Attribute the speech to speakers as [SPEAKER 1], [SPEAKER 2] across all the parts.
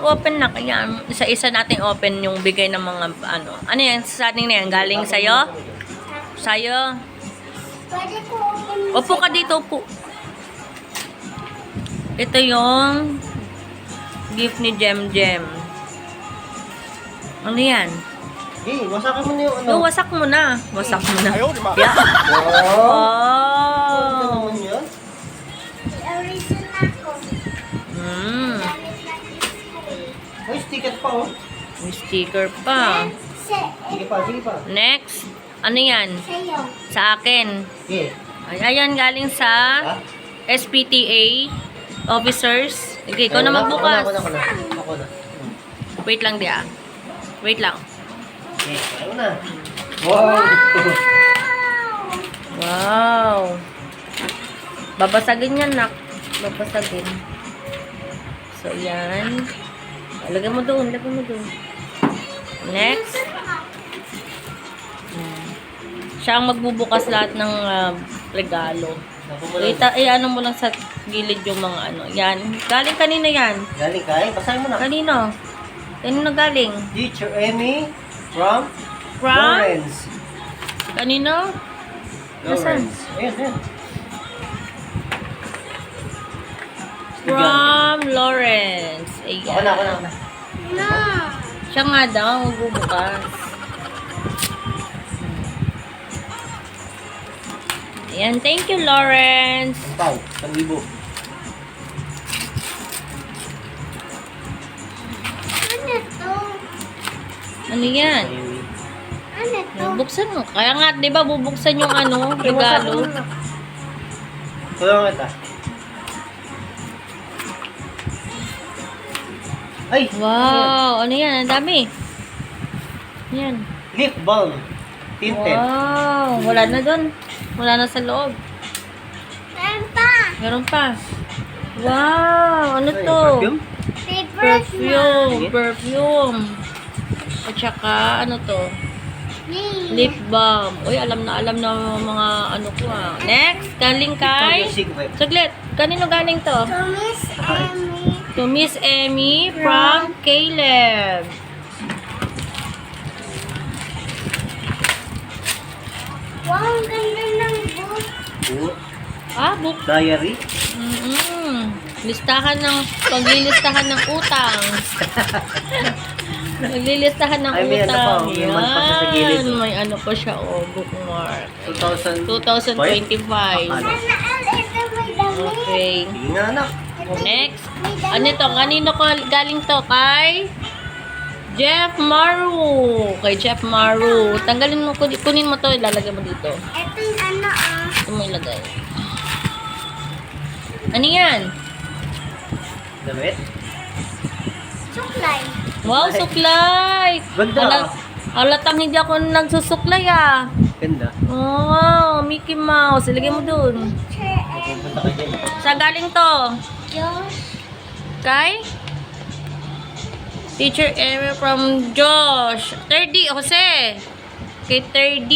[SPEAKER 1] mag-open na. Kaya isa-isa natin open yung bigay ng mga ano. Ano yan? Sa ating na yan? Galing sa'yo? Sa'yo?
[SPEAKER 2] Pwede ko open mo
[SPEAKER 1] Upo ka dito, upo. Ito yung gift ni Jem Jem. Ano yan?
[SPEAKER 3] Eh, wasakin mo na yung ano.
[SPEAKER 1] No, wasak mo na. Wasak mo na. Yeah.
[SPEAKER 3] Wow! Ano
[SPEAKER 1] Oh.
[SPEAKER 3] naman yun?
[SPEAKER 2] original ko.
[SPEAKER 1] Mm.
[SPEAKER 2] Gamit lang yung school.
[SPEAKER 3] Ay, sticker pa oh.
[SPEAKER 1] May sticker pa.
[SPEAKER 3] Sige pa, sige pa.
[SPEAKER 1] Next. Ano yan?
[SPEAKER 2] Sa'yo.
[SPEAKER 1] Sa akin.
[SPEAKER 3] Sige.
[SPEAKER 1] Ayan, galing sa
[SPEAKER 3] Ha?
[SPEAKER 1] SPTA officers. Okay, ikaw na magbukas.
[SPEAKER 3] Ako na.
[SPEAKER 1] Wait lang, dia. Wait lang.
[SPEAKER 3] Okay, ayaw na. Wow!
[SPEAKER 1] Wow. Babasagin yan, nak. Babasagin. So, yan. Lagay mo doon. Lagay mo doon. Next. Siya ang magbubukas lahat ng regalo. Wait, ano mo lang sa gilid yung mga ano. Yan. Galing kanina yan.
[SPEAKER 3] Galing ka eh. Basahin mo na.
[SPEAKER 1] Kanino? Kanino galing?
[SPEAKER 3] Teacher Emmy from
[SPEAKER 1] From?
[SPEAKER 3] Lawrence.
[SPEAKER 1] Kanino? Nasaan?
[SPEAKER 3] Lawrence. Ayan.
[SPEAKER 1] From Lawrence. Ayan.
[SPEAKER 3] Ako na.
[SPEAKER 2] No.
[SPEAKER 1] Siya nga daw, magbubukas. Ayan, thank you, Lawrence.
[SPEAKER 3] Ang pao, 1,000.
[SPEAKER 2] Ano to?
[SPEAKER 1] Ano yan?
[SPEAKER 2] Ano to?
[SPEAKER 1] Buksan mo. Kaya nga, di ba, bubuksan yung ano, regalo.
[SPEAKER 3] Tulungan kita. Ay!
[SPEAKER 1] Wow, ano yan? Ang dami. Yan.
[SPEAKER 3] Lip balm. Tinted.
[SPEAKER 1] Wow, wala na dun. Wala na sa loob.
[SPEAKER 2] Meron pa.
[SPEAKER 1] Meron pa. Wow, ano
[SPEAKER 3] Ay,
[SPEAKER 1] to?
[SPEAKER 3] perfume?
[SPEAKER 2] Favorite na.
[SPEAKER 1] Perfume. At saka, ano to? Lip balm. Uy, alam na mga ano ko ah. Next, galing kay... Saglit, kanino galing to?
[SPEAKER 2] To Miss Emmy.
[SPEAKER 1] To Miss Emmy from Caleb.
[SPEAKER 2] Wow, ang ganda ng book.
[SPEAKER 3] Book.
[SPEAKER 1] Ah, book.
[SPEAKER 3] Diary.
[SPEAKER 1] Paglilistahan ng utang. Paglilistahan ng
[SPEAKER 3] Ay, may ano pa,
[SPEAKER 1] utang.
[SPEAKER 3] may month pa siya sa gilid.
[SPEAKER 1] Yan, may ano pa siya, oh, bookmark.
[SPEAKER 3] 2025.
[SPEAKER 1] 2025.
[SPEAKER 3] Ano?
[SPEAKER 2] Sana ito may damit.
[SPEAKER 1] Okay.
[SPEAKER 3] Sige nga anak.
[SPEAKER 1] Next.
[SPEAKER 2] May
[SPEAKER 1] Ano
[SPEAKER 2] damit.
[SPEAKER 1] to? Kanino ko galing to? Kay Jeff Maru. Kay Jeff Maru. Tanggalin mo, kunin mo to, ilalagay mo dito.
[SPEAKER 2] Ito yung ano ah.
[SPEAKER 1] Ito mo ilagay. Ano yan?
[SPEAKER 3] Damit.
[SPEAKER 2] Suklay.
[SPEAKER 1] Wow, suklay!
[SPEAKER 3] Ganda.
[SPEAKER 1] Halatang hindi ako nagsusuklay ah.
[SPEAKER 3] Ganda.
[SPEAKER 1] Oh, Mickey Mouse. Ilagay mo dun.
[SPEAKER 2] Teacher Emmy.
[SPEAKER 3] Pupunta ka dyan.
[SPEAKER 1] Sa galing to?
[SPEAKER 2] Josh.
[SPEAKER 1] Kay? Teacher Emmy from Josh. 3D, Jose. Kay 3D.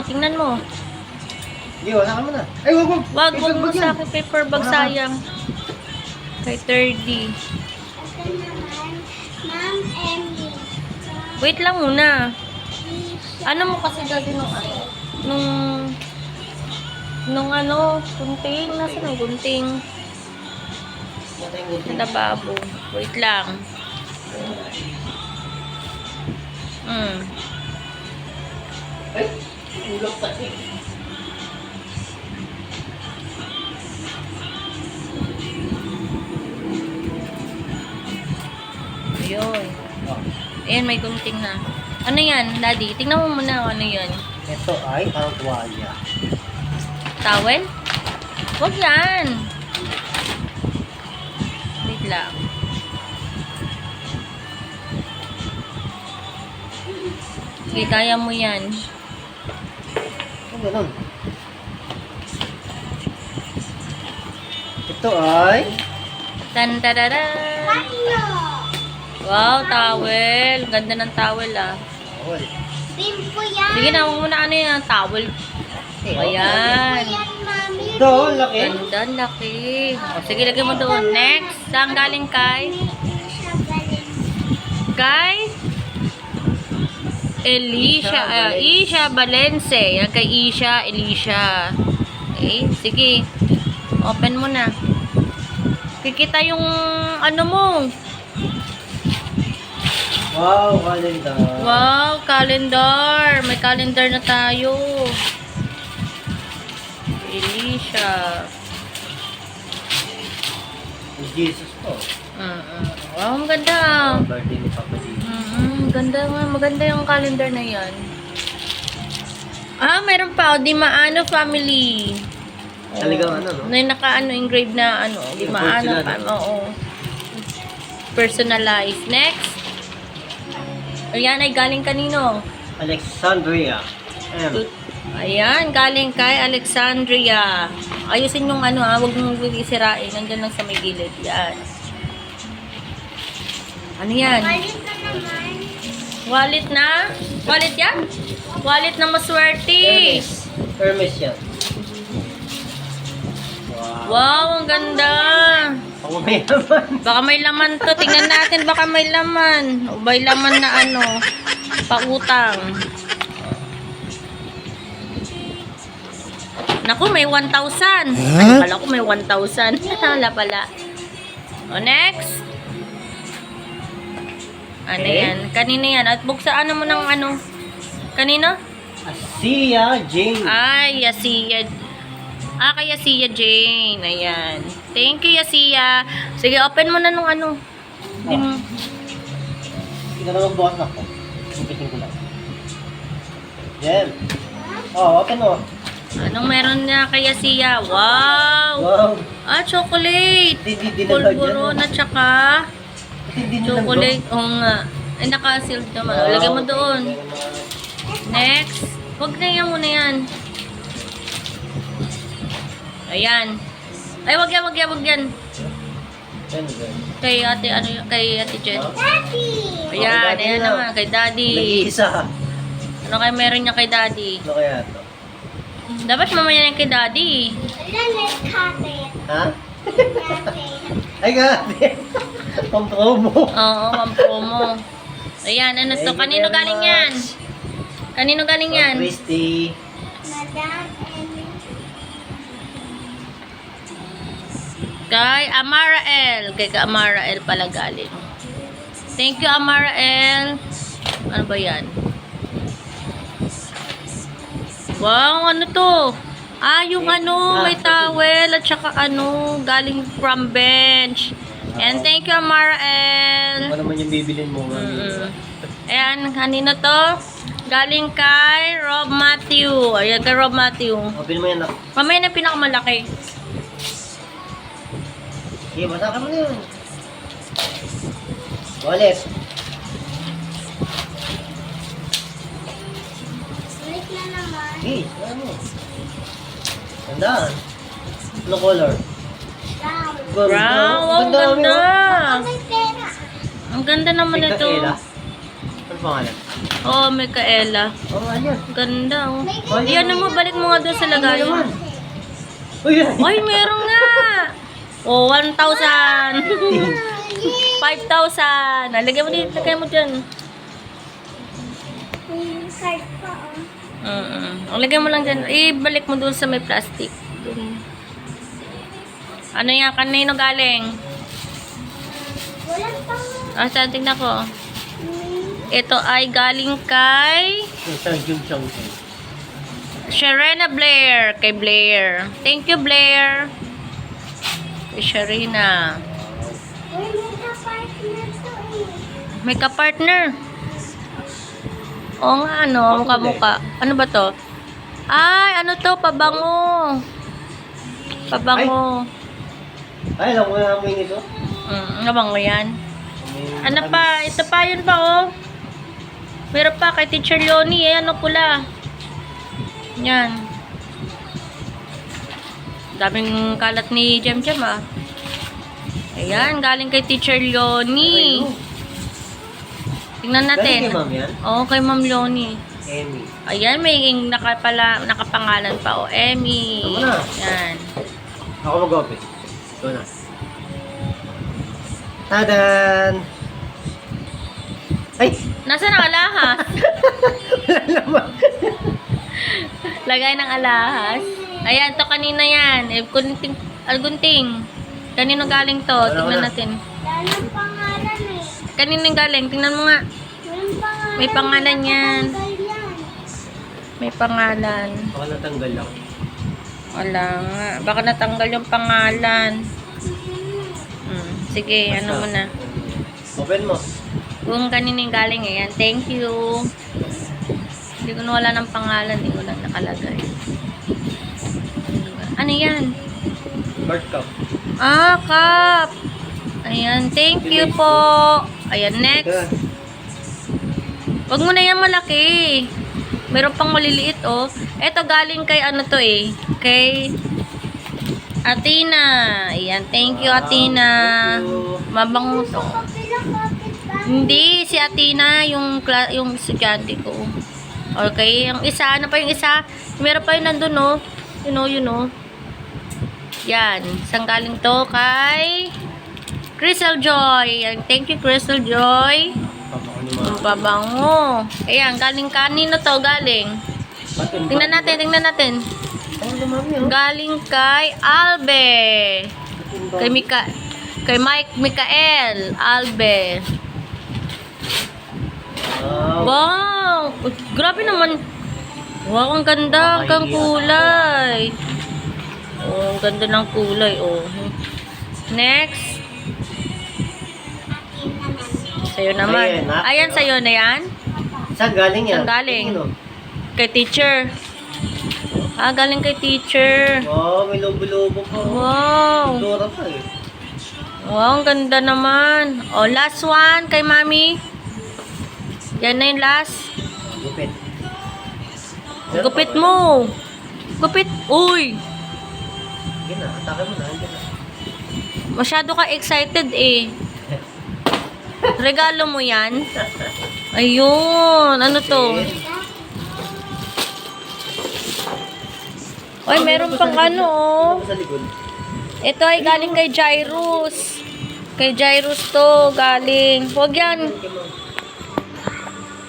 [SPEAKER 1] Tingnan mo.
[SPEAKER 3] Hindi, wala ka mo na. Ay, wag.
[SPEAKER 1] Wag mo sa akin paper bag, sayang. Kay 3D.
[SPEAKER 2] Ito naman, Ma'am Emmy.
[SPEAKER 1] Wait lang muna. Ano mo kasi gagawin nung ano, gunting. Nasaan ang gunting? Sa lababo. Wait lang.
[SPEAKER 3] Ay, ulap pa eh.
[SPEAKER 1] Ayun. Ayan, may gunting na. Ano yan, Daddy? Tingnan mo muna ano yan.
[SPEAKER 3] Ito ay ang tuwalya.
[SPEAKER 1] Towel? Huwag yan. Wait lang. Sige, kaya mo yan.
[SPEAKER 3] Ano ganun? Ito ay
[SPEAKER 1] Tan-tadada!
[SPEAKER 2] Ano?
[SPEAKER 1] Wow, towel. Ganda ng towel ah.
[SPEAKER 3] bawal.
[SPEAKER 2] Bimpo yan.
[SPEAKER 1] Sige na, huwag mo na ano yan, towel.
[SPEAKER 3] Eh,
[SPEAKER 1] Ayan.
[SPEAKER 2] Bimpo yan, Mami.
[SPEAKER 3] Ito, laki.
[SPEAKER 1] Ganda, laki. O, sige, lagyan mo doon. Next, saan galing kay?
[SPEAKER 2] Elisha Valencia.
[SPEAKER 1] Kay? Isha Valence. Yan kay Elisha. Okay, sige. Open mo na. Kikita yung ano mo.
[SPEAKER 3] Wow, calendar.
[SPEAKER 1] Wow, calendar. May calendar na tayo. Elisha.
[SPEAKER 3] Jesus po.
[SPEAKER 1] Wow, ang ganda.
[SPEAKER 3] Birthday ni Papa Jesus.
[SPEAKER 1] Maganda yung calendar na yan. Ah, mayroon pa. Di Maano family.
[SPEAKER 3] Talagang ano, no?
[SPEAKER 1] Na engrave na Di Maano
[SPEAKER 3] sila, no?
[SPEAKER 1] Oo. Personalized. Next. Ayan ay galing kanino?
[SPEAKER 3] Alexandria.
[SPEAKER 1] Ayan, galing kay Alexandria. Ayusin yung huwag mong sirain. Nandyan lang sa may gilid. Yan. Ano yan?
[SPEAKER 2] Balik ka naman.
[SPEAKER 1] Wallet na? Wallet yan? Wallet na maswerte.
[SPEAKER 3] Hermes yan.
[SPEAKER 1] Wow, ang ganda.
[SPEAKER 3] Ako may naman.
[SPEAKER 1] Baka may laman to. Tingnan natin, baka may laman. O may laman na pautang. Naku, may 1,000. Ano pala ko may 1,000. Hala pala. O, next. Ano yan? Kanina yan. At buksaan mo ng Kanino?
[SPEAKER 3] Asia Jane.
[SPEAKER 1] Ay, Yasiya. Kay Yasiya Jane. Ayan. Thank you, Yasiya. Sige, open mo na nung
[SPEAKER 3] Hindi na magbukas ako. Upitin ko lang. Jem. Oh, open mo.
[SPEAKER 1] Anong meron na kay Yasiya? Wow!
[SPEAKER 3] Wow.
[SPEAKER 1] Chocolate!
[SPEAKER 3] Hindi
[SPEAKER 1] Pulburon at saka
[SPEAKER 3] Hindi
[SPEAKER 1] chocolate. Oo nga. Ay, naka-sealed naman. Lagyan mo doon. Next. Huwag na yan muna yan. Ayan. Ay, wag yan. Kay ate, kay ate Jen.
[SPEAKER 2] Daddy!
[SPEAKER 1] Ayan, ayan naman. Kay daddy.
[SPEAKER 3] Nag-iisa.
[SPEAKER 1] Ano kaya meron niya kay daddy?
[SPEAKER 3] Ano kaya ito?
[SPEAKER 1] Dapat mamaya yan kay daddy.
[SPEAKER 2] Wala na kapit.
[SPEAKER 3] Ha?
[SPEAKER 2] Kapit.
[SPEAKER 3] Ay, grabe. Pang-promo.
[SPEAKER 1] Oo, ang promo. Ayan, ano to? Kanino galing yan? Kanino galing yan?
[SPEAKER 3] Christy.
[SPEAKER 2] Madam Emily.
[SPEAKER 1] Kay Amara L. Kay Amara L pala galing. Thank you, Amara L. Ano ba yan? Wow, ano to? Yung may towel at saka galing from bench. And thank you, Amara L.
[SPEAKER 3] Ano naman yung bibilin mo?
[SPEAKER 1] Ayan, kanino to? Galing kay Rob Matthew. Ayan, kay Rob Matthew.
[SPEAKER 3] Open mo yan ako.
[SPEAKER 1] Mamaya na pinakamalaki.
[SPEAKER 3] Sige, masaka mo na yun. Wallet.
[SPEAKER 2] Balik na naman.
[SPEAKER 3] Hey, ano mo? Gandaan. Ano color?
[SPEAKER 2] Down.
[SPEAKER 1] Wow, ang
[SPEAKER 3] Ganda,
[SPEAKER 1] ganda.
[SPEAKER 2] May pera.
[SPEAKER 1] Ang ganda naman
[SPEAKER 3] May
[SPEAKER 1] ito.
[SPEAKER 3] Kaela. Ano pangalan?
[SPEAKER 1] Oh, may kaela.
[SPEAKER 3] Oh, ayan.
[SPEAKER 1] Ganda, oh.
[SPEAKER 2] May
[SPEAKER 1] Iyan mo, balik mo nga doon sa lagayan.
[SPEAKER 3] Uy, yan.
[SPEAKER 1] Ay, meron nga. Oh, 1,000. 5,000. Lagay mo dito, lagay mo dyan.
[SPEAKER 2] May card pa, oh.
[SPEAKER 1] Lagay mo lang dyan. Ibalik mo doon sa may plastic. Doon. Ano yan? Kanino galing?
[SPEAKER 2] Wala pang...
[SPEAKER 1] Saan tingnan ko? Ito ay galing kay
[SPEAKER 3] Yung
[SPEAKER 1] Sharena Blair. Kay Blair. Thank you, Blair. Kay Sharena.
[SPEAKER 2] Uy, may ka-partner to eh.
[SPEAKER 1] May ka-partner. Oo nga, mukha-mukha. Ano ba to? Ay, ano to? Pabango. Pabango.
[SPEAKER 3] Ay, alam ko na amoy nito.
[SPEAKER 1] Nabango yan. Ano pa? Ito pa, yun pa, oh. Meron pa kay Teacher Leonie. Ano pula? Yan. Daming kalat ni Jem, ah. Ayan, galing kay Teacher Leonie. Tingnan natin.
[SPEAKER 3] Galing kay ma'am yan?
[SPEAKER 1] Oo, kay Ma'am Leonie.
[SPEAKER 3] Emmy.
[SPEAKER 1] Ayan, may nakapangalan pa, oh. Emmy.
[SPEAKER 3] Tama na.
[SPEAKER 1] Yan.
[SPEAKER 3] Ako mag-open. Ito na. Tadan! Ay!
[SPEAKER 1] Nasaan ang alahas?
[SPEAKER 3] Wala naman.
[SPEAKER 1] Lagay ng alahas. Ayan, to kanina yan. Algunting. Kanino galing to?
[SPEAKER 3] Wala,
[SPEAKER 1] Tingnan
[SPEAKER 3] wala.
[SPEAKER 1] natin.
[SPEAKER 2] Walang pangalan eh.
[SPEAKER 1] Kanino galing? Tingnan mo nga.
[SPEAKER 2] Walang pangalan.
[SPEAKER 1] May pangalan yan.
[SPEAKER 2] Nakatanggal yan.
[SPEAKER 1] May pangalan.
[SPEAKER 3] Baka natanggal lang.
[SPEAKER 1] Wala nga. Baka natanggal yung pangalan. Sige, ano mo na.
[SPEAKER 3] Open mo.
[SPEAKER 1] Kung kanino yung galing, ayan. Thank you. Hindi ko na wala ng pangalan. Hindi ko lang nakalagay. Ano yan?
[SPEAKER 3] Bird cup.
[SPEAKER 1] Ah, cup. Ayan. Thank you po. Ayan, next. Wag mo na yan malaki. Meron pang maliliit, oh. Eto, galing kay ano to eh. Kay Athena. Ayan. Thank you, Athena.
[SPEAKER 3] Thank you.
[SPEAKER 1] Mabango to.
[SPEAKER 2] Kapilang kapit ba?
[SPEAKER 1] Hindi, si Athena, yung estudyante ko. Okay, yung isa, ano pa yung isa? Meron pa yung nandun, no? You know. Yan, isang galing to kay Crystal Joy. Yan, thank you, Crystal Joy.
[SPEAKER 3] Papako ni
[SPEAKER 1] Ang
[SPEAKER 3] Mama.
[SPEAKER 1] babango. Ayan, galing kanino to, galing? Tingnan natin.
[SPEAKER 3] Ano mami, oh?
[SPEAKER 1] Galing kay Albe. Kay Mike Mikael Albe.
[SPEAKER 3] Wow.
[SPEAKER 1] Wow! Grabe naman. Wow, ang ganda. Ang kulay. Oh, ang ganda ng kulay. Oh. Next. Sa'yo naman. Ayan, sa'yo na yan.
[SPEAKER 3] Saan galing yan?
[SPEAKER 1] Saan galing?
[SPEAKER 3] Ano?
[SPEAKER 1] Kay teacher. Ah, galing kay teacher.
[SPEAKER 3] Wow, may lobo-lobo pa.
[SPEAKER 1] Wow.
[SPEAKER 3] Dora pa eh.
[SPEAKER 1] Wow, ang ganda naman. Oh, last one kay mami. Yan na yung last.
[SPEAKER 3] Gupit.
[SPEAKER 1] Gupit mo. Gupit. Uy.
[SPEAKER 3] Sige na, atake mo na. Andiyan na.
[SPEAKER 1] Masyado ka excited eh. Regalo mo yan? Ayun. Ano to? Oy, meron pang ano oh.
[SPEAKER 3] Ano ba sa likod?
[SPEAKER 1] Ito ay galing kay Jairus. Kay Jairus to galing. Huwag yan.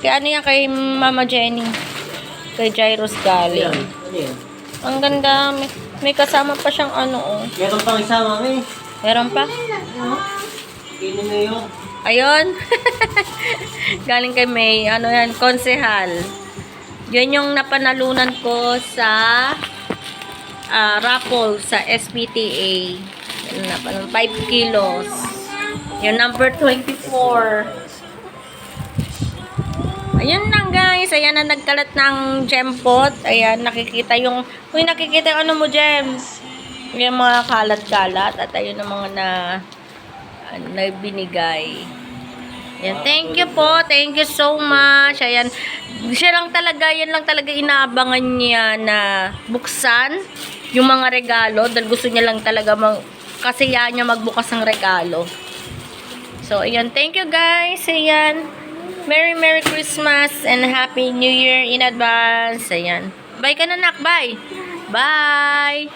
[SPEAKER 1] Kay ano yan? Kay Mama Jenny. Kay Jairus
[SPEAKER 3] Ano
[SPEAKER 1] galing.
[SPEAKER 3] yan? Ano yan?
[SPEAKER 1] Ang ganda. May kasama pa siyang ano oh.
[SPEAKER 3] Meron pang isa, mami.
[SPEAKER 1] Meron pa?
[SPEAKER 3] Kino na yun.
[SPEAKER 1] Ayun. Galing kay May. Ano yan? Konsehal. Yan yung napanalunan ko sa raffle sa SPTA. Yan na, 5 kilos. Yung number 24. Ayun lang guys. Ayan na nagkalat ng gempot. Ayan, nakikita yung nakikita yung ano mo, gems. Yung mga kalat-kalat. At ayun ang mga na binigay. Ayan, thank you po. Thank you so much. Ayan, yan lang talaga inaabangan niya na buksan yung mga regalo dahil gusto niya lang talaga kasiyahan niya magbukas ng regalo. So, ayan, thank you guys. Ayan, Merry Christmas and Happy New Year in advance. Ayan, bye ka na nak, bye. Bye.